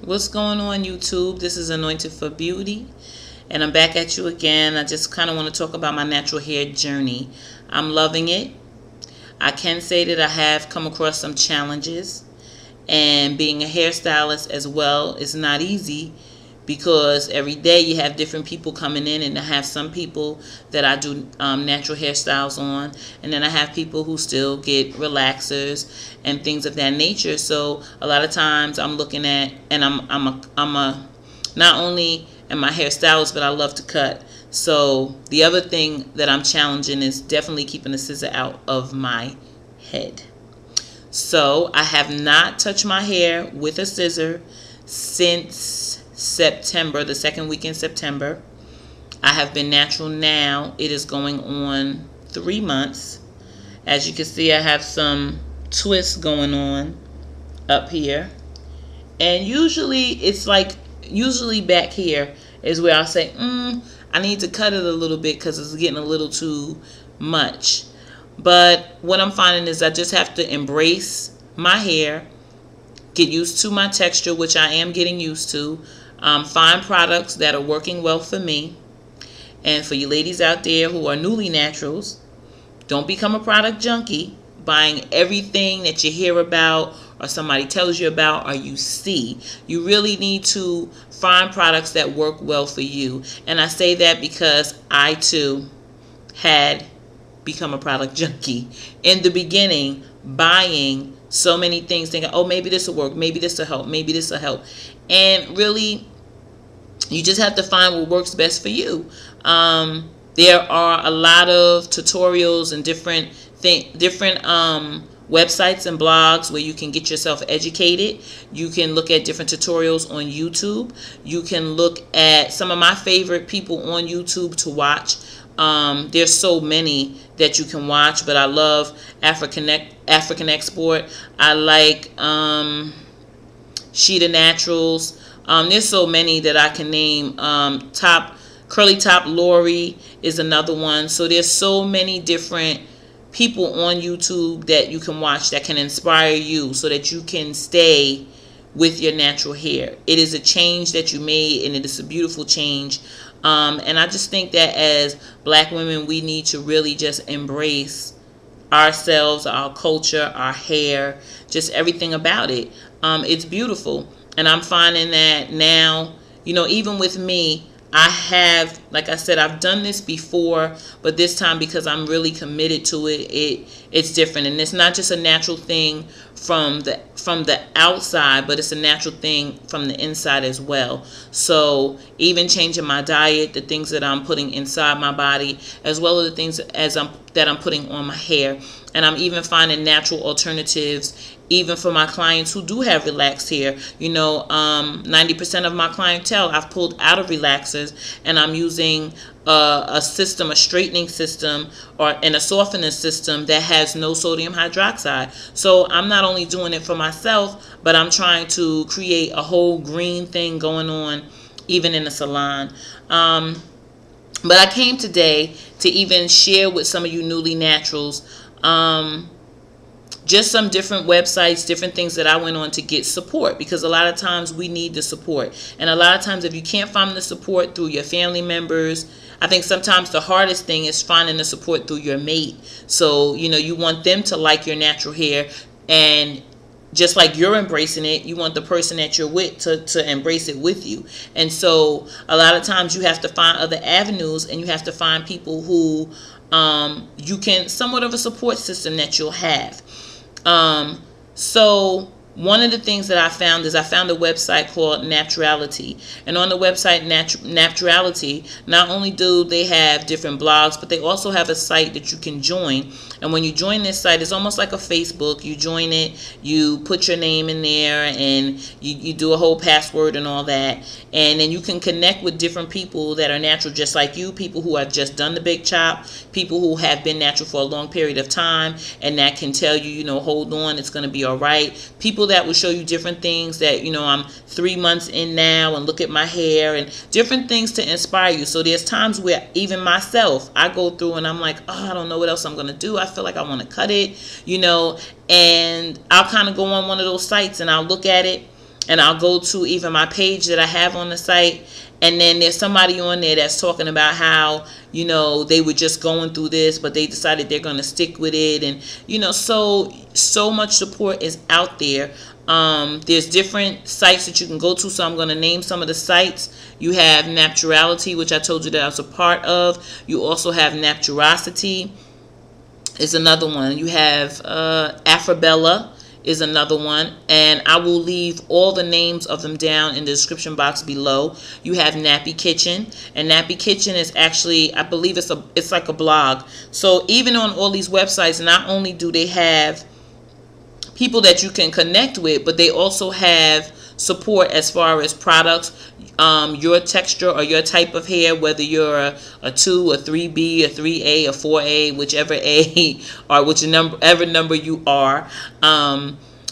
What's going on, YouTube? This is Anointed for Beauty, and I'm back at you again. I just kind of want to talk about my natural hair journey. I'm loving it. I can say that I have come across some challenges, and being a hairstylist as well is not easy because every day you have different people coming in, and I have some people that I do natural hairstyles on, and then I have people who still get relaxers and things of that nature. So a lot of times I'm looking at, and I'm a not only am I hairstylist, but I love to cut. So the other thing that I'm challenging is definitely keeping the scissor out of my head. So I have not touched my hair with a scissor since September, the second week in September. I have been natural now. It is going on 3 months. As you can see, I have some twists going on up here. And usually it's like, usually back here is where I'll say, I need to cut it a little bit because it's getting a little too much. But what I'm finding is I just have to embrace my hair, get used to my texture, which I am getting used to, find products that are working well for me. And for you ladies out there who are newly naturals, don't become a product junkie, buying everything that you hear about or somebody tells you about or you see. You really need to find products that work well for you. And I say that because I too had become a product junkie in the beginning, buying so many things, thinking, oh, maybe this will work, maybe this will help, maybe this will help. And really, you just have to find what works best for you. There are a lot of tutorials and different websites and blogs where you can get yourself educated. You can look at different tutorials on YouTube. You can look at some of my favorite people on YouTube to watch. There's so many that you can watch, but I love African Export. I like Sheeta Naturals. There's so many that I can name. Curly Top Lori is another one. So there's so many different people on YouTube that you can watch that can inspire you so that you can stay with your natural hair. It is a change that you made, and it is a beautiful change. And I just think that as black women, we need to really just embrace ourselves, our culture, our hair, just everything about it. It's beautiful. And I'm finding that now, you know, even with me, I have, like I said, I've done this before, but this time because I'm really committed to it, it's different. And it's not just a natural thing from the outside, but it's a natural thing from the inside as well. So even changing my diet, the things that I'm putting inside my body, as well as the things that I'm putting on my hair. And I'm even finding natural alternatives even for my clients who do have relaxed hair. You know, 90% of my clientele I've pulled out of relaxers, and I'm using a system, a straightening system, and a softening system that has no sodium hydroxide. So I'm not only doing it for myself, but I'm trying to create a whole green thing going on even in the salon. But I came today to even share with some of you newly naturals just some different websites, different things that I went on to get support, because a lot of times we need the support. And a lot of times if you can't find the support through your family members, I think sometimes the hardest thing is finding the support through your mate. So, you know, you want them to like your natural hair, and just like you're embracing it, you want the person that you're with to embrace it with you. And so a lot of times you have to find other avenues, and you have to find people who you can, somewhat of a support system that you'll have. So one of the things that I found is I found a website called Naturality. And on the website Naturality, not only do they have different blogs, but they also have a site that you can join. And when you join this site, it's almost like a Facebook. You join it, you put your name in there, and you do a whole password and all that. And then you can connect with different people that are natural just like you, people who have just done the big chop, people who have been natural for a long period of time, and that can tell you, you know, hold on, it's going to be all right. People that will show you different things that, you know, I'm 3 months in now, and look at my hair, and different things to inspire you. So there's times where even myself, I go through and I'm like, oh, I don't know what else I'm going to do. I feel like I want to cut it, you know, and I'll kind of go on one of those sites and I'll look at it and I'll go to even my page that I have on the site, and then there's somebody on there that's talking about how, you know, they were just going through this, but they decided they're going to stick with it. And, you know, so much support is out there. There's different sites that you can go to, so I'm going to name some of the sites. You have Naturality, which I told you that I was a part of. You also have Naturosity is another one. You have Afrabella is another one, and I will leave all the names of them down in the description box below. You have Nappy Kitchen, and Nappy Kitchen is actually, I believe it's like a blog. So even on all these websites, not only do they have people that you can connect with, but they also have support as far as products, your texture or your type of hair, whether you're a 2, a 3B, a 3A, a 4A, whichever A or whichever number you are.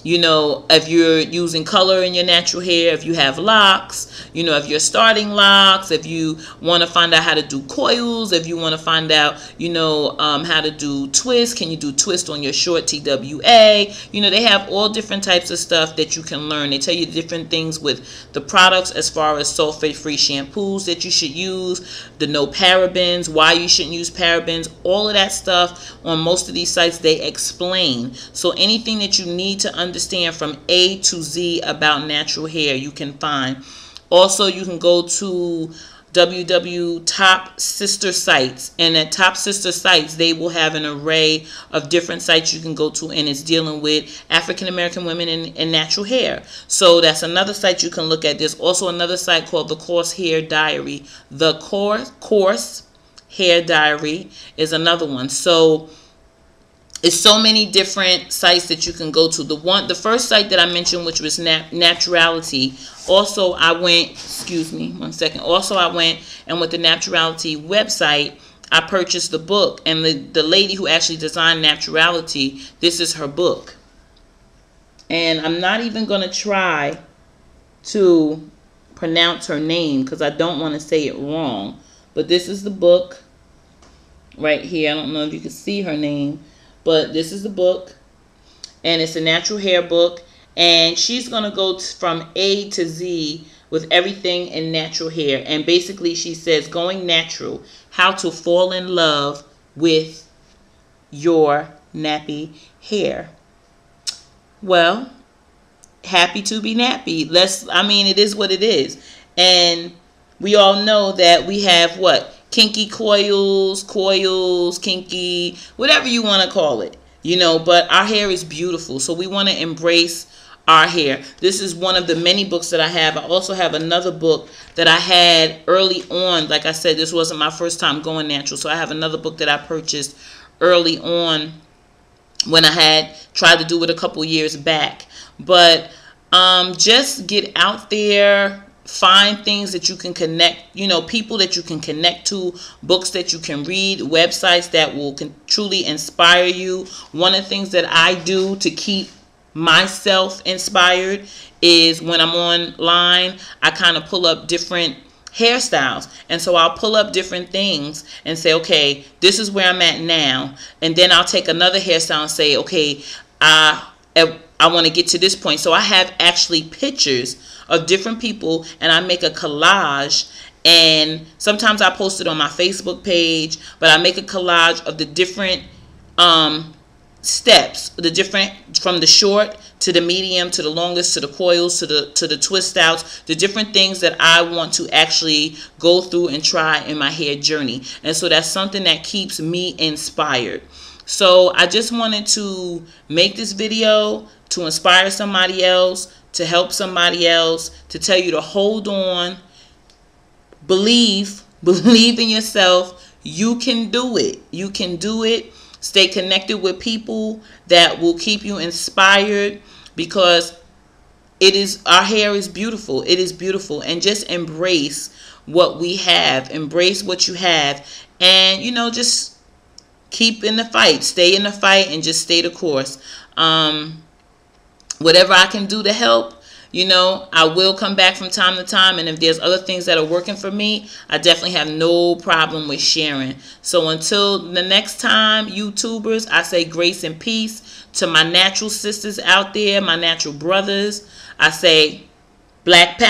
You know, if you're using color in your natural hair, if you have locks, you know, if you're starting locks, if you want to find out how to do coils, if you want to find out, you know, how to do twist, can you do twist on your short TWA? You know, they have all different types of stuff that you can learn. They tell you different things with the products as far as sulfate-free shampoos that you should use, the no parabens, why you shouldn't use parabens, all of that stuff on most of these sites they explain. So anything that you need to understand from A to Z about natural hair, you can find. Also, you can go to www Top Sister Sites, and at Top Sister Sites they will have an array of different sites you can go to, and it's dealing with African American women in natural hair. So that's another site you can look at. There's also another site called the Coarse Hair Diary. The Coarse Hair Diary is another one. So it's so many different sites that you can go to. The first site that I mentioned, which was Naturality, also I went, excuse me one second, also I went, and with the Naturality website, I purchased the book, and the lady who actually designed Naturality, this is her book. And I'm not even going to try to pronounce her name because I don't want to say it wrong. But this is the book right here. I don't know if you can see her name, but this is the book, and it's a natural hair book, and she's going to go from A to Z with everything in natural hair. And basically she says, going natural, how to fall in love with your nappy hair. Well, happy to be nappy. I mean, it is what it is. And we all know that we have what? Kinky coils, kinky, whatever you want to call it, you know, but our hair is beautiful. So we want to embrace our hair. This is one of the many books that I have. I also have another book that I had early on. Like I said, this wasn't my first time going natural. So I have another book that I purchased early on when I had tried to do it a couple years back. But just get out there. Find things that you can connect, you know, people that you can connect to, books that you can read, websites that will truly inspire you. One of the things that I do to keep myself inspired is when I'm online, I kind of pull up different hairstyles. And so I'll pull up different things and say, okay, this is where I'm at now. And then I'll take another hairstyle and say, okay, I want to get to this point. So I have actually pictures of different people, and I make a collage, and sometimes I post it on my Facebook page, but I make a collage of the different steps, the different, from the short to the medium to the longest to the coils to the twist outs, the different things that I want to actually go through and try in my hair journey. And so that's something that keeps me inspired. So I just wanted to make this video to inspire somebody else, to help somebody else, to tell you to hold on, believe in yourself. You can do it. You can do it. Stay connected with people that will keep you inspired, because our hair is beautiful. It is beautiful. And just embrace what we have. Embrace what you have. And, you know, just keep in the fight. Stay in the fight and just stay the course. Whatever I can do to help, you know, I will come back from time to time. And if there's other things that are working for me, I definitely have no problem with sharing. So until the next time, YouTubers, I say grace and peace to my natural sisters out there, my natural brothers. I say Black power.